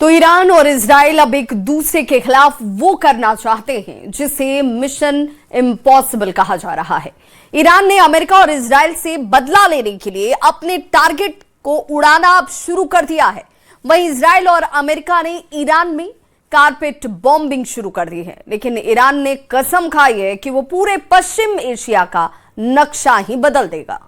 तो ईरान और इजराइल अब एक दूसरे के खिलाफ वो करना चाहते हैं जिसे मिशन इम्पॉसिबल कहा जा रहा है। ईरान ने अमेरिका और इजराइल से बदला लेने के लिए अपने टारगेट को उड़ाना अब शुरू कर दिया है। वहीं इजराइल और अमेरिका ने ईरान में कारपेट बॉम्बिंग शुरू कर दी है, लेकिन ईरान ने कसम खाई है कि वो पूरे पश्चिम एशिया का नक्शा ही बदल देगा।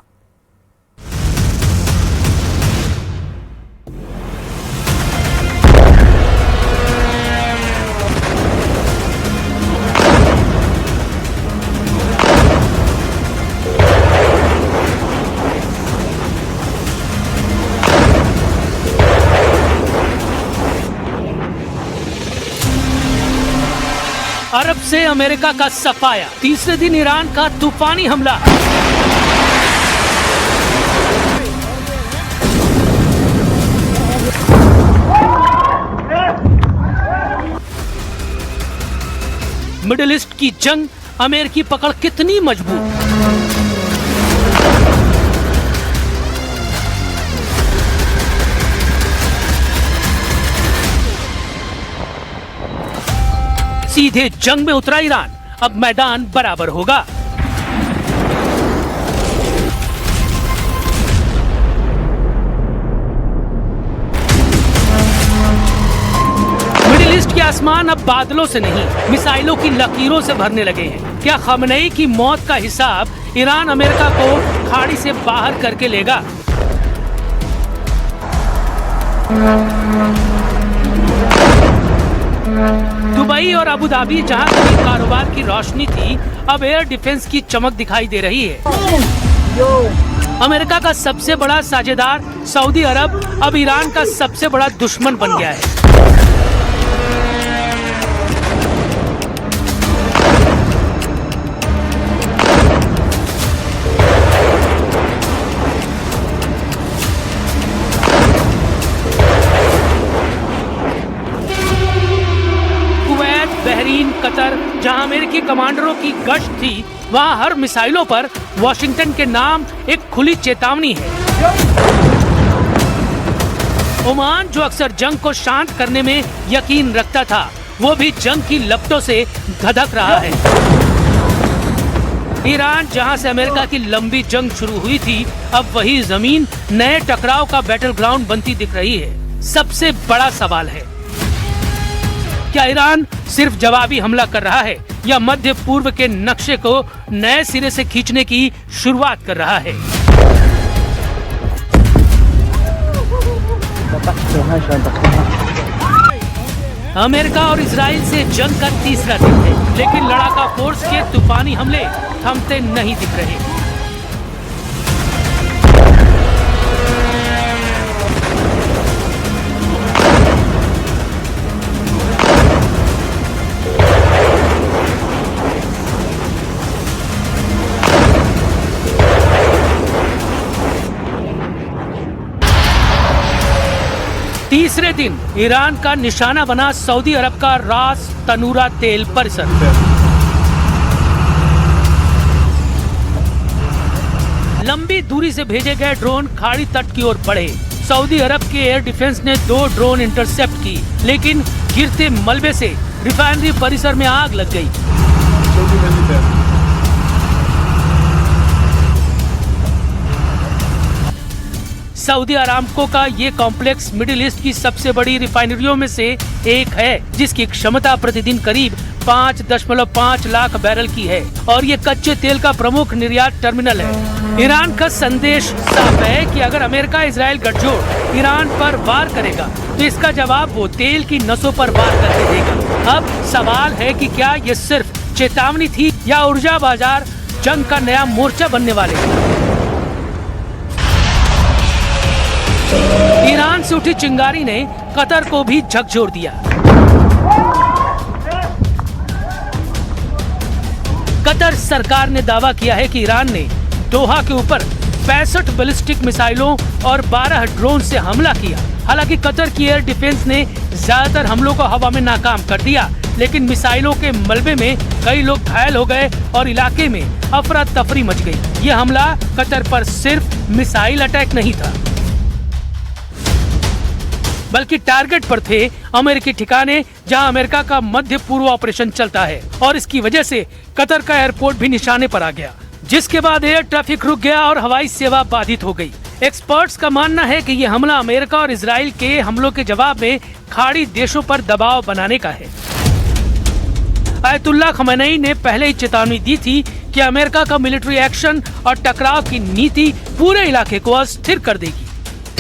अरब से अमेरिका का सफाया, तीसरे दिन ईरान का तूफानी हमला। मिडिल ईस्ट की जंग, अमेरिकी पकड़ कितनी मजबूत। सीधे जंग में उतरा ईरान, अब मैदान बराबर होगा। मिडिल ईस्ट के आसमान अब बादलों से नहीं, मिसाइलों की लकीरों से भरने लगे हैं। क्या खमेनी की मौत का हिसाब ईरान अमेरिका को खाड़ी से बाहर करके लेगा? दुबई और अबू धाबी, जहां कभी कारोबार की रोशनी थी, अब एयर डिफेंस की चमक दिखाई दे रही है। अमेरिका का सबसे बड़ा साझेदार सऊदी अरब अब ईरान का सबसे बड़ा दुश्मन बन गया है। बहरीन, कतर, जहां अमेरिकी कमांडरों की गश्त थी, वहां हर मिसाइलों पर वॉशिंगटन के नाम एक खुली चेतावनी है। ओमान, जो अक्सर जंग को शांत करने में यकीन रखता था, वो भी जंग की लपटों से धधक रहा है। ईरान, जहां से अमेरिका की लंबी जंग शुरू हुई थी, अब वही जमीन नए टकराव का बैटल ग्राउंड बनती दिख रही है। सबसे बड़ा सवाल है, क्या ईरान सिर्फ जवाबी हमला कर रहा है या मध्य पूर्व के नक्शे को नए सिरे से खींचने की शुरुआत कर रहा है? अमेरिका और इजराइल से जंग का तीसरा दिन है, लेकिन लड़ाका फोर्स के तूफानी हमले थमते नहीं दिख रहे। तीसरे दिन ईरान का निशाना बना सऊदी अरब का रास तनूरा तेल परिसर। लंबी दूरी से भेजे गए ड्रोन खाड़ी तट की ओर बढ़े। सऊदी अरब के एयर डिफेंस ने 2 ड्रोन इंटरसेप्ट की, लेकिन गिरते मलबे से रिफाइनरी परिसर में आग लग गई। सऊदी अरामको का ये कॉम्प्लेक्स मिडिल ईस्ट की सबसे बड़ी रिफाइनरियों में से एक है, जिसकी क्षमता प्रतिदिन करीब 5.5 लाख बैरल की है और ये कच्चे तेल का प्रमुख निर्यात टर्मिनल है। ईरान का संदेश साफ है कि अगर अमेरिका इजराइल गठजोड़ ईरान पर वार करेगा, तो इसका जवाब वो तेल की नसों पर वार करके देगा। अब सवाल है कि क्या ये सिर्फ चेतावनी थी या ऊर्जा बाजार जंग का नया मोर्चा बनने वाले हैं? ईरान से उठी चिंगारी ने कतर को भी झकझोर दिया। कतर सरकार ने दावा किया है कि ईरान ने दोहा के ऊपर 65 बैलिस्टिक मिसाइलों और 12 ड्रोन से हमला किया। हालांकि कतर की एयर डिफेंस ने ज्यादातर हमलों को हवा में नाकाम कर दिया, लेकिन मिसाइलों के मलबे में कई लोग घायल हो गए और इलाके में अफरा तफरी मच गई। यह हमला कतर पर सिर्फ मिसाइल अटैक नहीं था। बल्कि टारगेट पर थे अमेरिकी ठिकाने जहां अमेरिका का मध्य पूर्व ऑपरेशन चलता है और इसकी वजह से कतर का एयरपोर्ट भी निशाने पर आ गया, जिसके बाद एयर ट्रैफिक रुक गया और हवाई सेवा बाधित हो गई। एक्सपर्ट्स का मानना है कि ये हमला अमेरिका और इजराइल के हमलों के जवाब में खाड़ी देशों पर दबाव बनाने का है। आयतुल्लाह खमेनी ने पहले ही चेतावनी दी थी कि अमेरिका का मिलिट्री एक्शन और टकराव की नीति पूरे इलाके को अस्थिर कर देगी।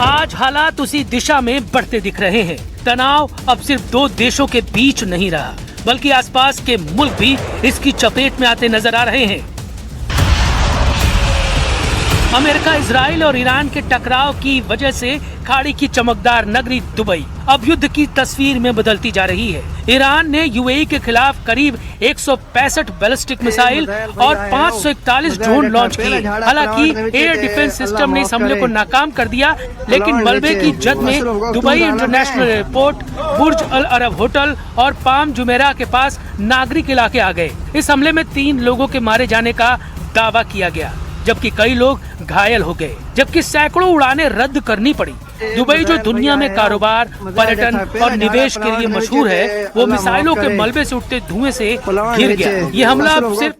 आज हालात उसी दिशा में बढ़ते दिख रहे हैं। तनाव अब सिर्फ दो देशों के बीच नहीं रहा, बल्कि आसपास के मुल्क भी इसकी चपेट में आते नजर आ रहे हैं। अमेरिका, इजराइल और ईरान के टकराव की वजह से खाड़ी की चमकदार नगरी दुबई अब युद्ध की तस्वीर में बदलती जा रही है। ईरान ने यूएई के खिलाफ करीब 165 बैलिस्टिक मिसाइल और 541 ड्रोन लॉन्च किए। हालांकि एयर डिफेंस सिस्टम ने इस हमले को नाकाम कर दिया, लेकिन मलबे की जद में दुबई इंटरनेशनल एयरपोर्ट, बुर्ज अल अरब होटल और पाम जुमेरा के पास नागरिक इलाके आ गए। इस हमले में 3 लोगों के मारे जाने का दावा किया गया, जबकि कई लोग घायल हो गए, जबकि सैकड़ों उड़ानें रद्द करनी पड़ी। दुबई जो दुनिया में कारोबार, पर्यटन और निवेश के लिए मशहूर है, वो मिसाइलों के मलबे से उठते धुएं से घिर गया। ये हमला अब सिर्फ